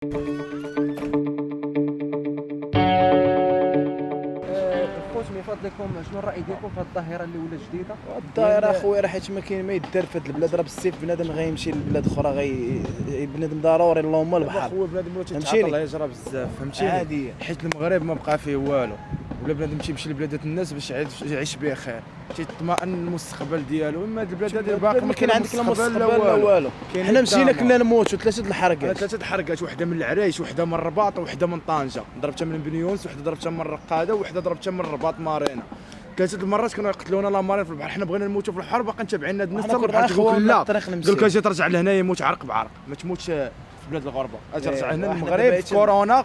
خوت من فضلكم شنو الراي ديالكم في هذه الظاهره اللي ولات جديده؟ الظاهره اخويا راه حيت ما كاين ما يدار في هذه البلاد، راه بالسيف بنادم غيمشي لبلاد اخرى بنادم ضروري اللهم البحر. اخويا بنادم ولا فهمتيني؟ تيتعاطى الهجره بزاف، فهمتيني؟ عاديه. حيت المغرب ما بقى فيه والو، ولا بنادم تيمشي لبلادات الناس باش يعيش بخير، تيطمئن المستقبل ديالو. اما هاد البلاد هذه باقي ما كاين عندك لا مستقبل لا والو. والو. حنا مشينا كنا نموتوا ثلاثه الحركات. ثلاثه الحركات، وحده من العرايش، وحده من الرباط، وحده من طنجه، ضربتها من بن يونس، وحده ضربتها من الرقاده، وحده ضربتها من الرباط مارينا. ثلاثه المرات كانوا يقتلونا لا مارين في البحر. حنا بغينا نموتوا في البحر، باقي متابعين هاد الناس حتى البحر تقول لا، قال لك اجي ترجع لهنا يموت عرق بعرق، ما تموتش في بلاد الغربه، اجي ترجع هنا المغرب في كورونا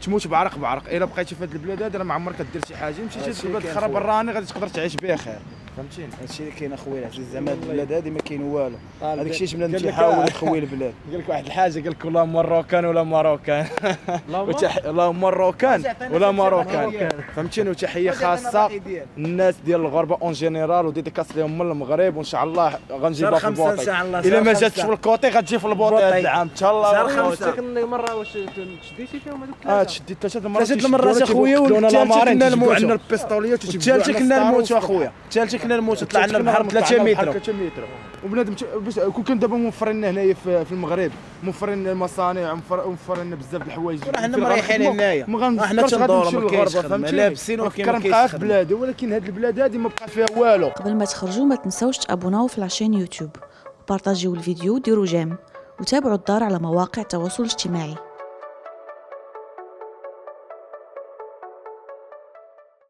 تموت بعرق بعرق. الا بقيتي في هاد البلاد هذه راه ما عمرك دير شي حاجه، مشيتي لبلاد اخرى براني غادي تقدر تعيش بخير، فهمتيني؟ هادشي اللي كاين اخويا العزيز، زعما هاد البلاد هذه ما كاين والو. هذاك الشيء اش بنادم تيحاول يخوي البلاد. قال لك واحد الحاجه، قال لك والله مروكان ولا ماروكان لا مروكان ولا ماروكان، فهمتيني؟ وتحيه خاصه الناس ديال الغربه اون جينيرال، وديديكاس لهم من المغرب، وان شاء الله غنجيبها في البوطي. الا ما جاتش في الكوطي غتجي في البوطي هذا العام ان شاء الله. شهر 5 كل مره واش تشديتي فيهم هذوك تشديت ثلاثه المرات اخويا، والثالثه كنا نموتوا. عندنا البيستوليات، الثالثه كنا نموتوا اخويا، الثالثه كنا نموتوا. طلع لنا البحر 3 متر. وبنادم كون كان دابا موفرين هنايا في المغرب، موفرين المصانع، موفرين بزاف د الحوايج. حنا مريحين هنايا، حنا تندوروا ما كاينش خدمه، لابسين وكاين ما كاينش في بلادي، ولكن هذه البلاد هذه ما بقى فيها والو. قبل ما تخرجوا ما تنساوش تابوناو في لاشين يوتيوب، وبارطاجيو الفيديو وديروا جيم، وتابعوا الدار على مواقع التواصل الاجتماعي.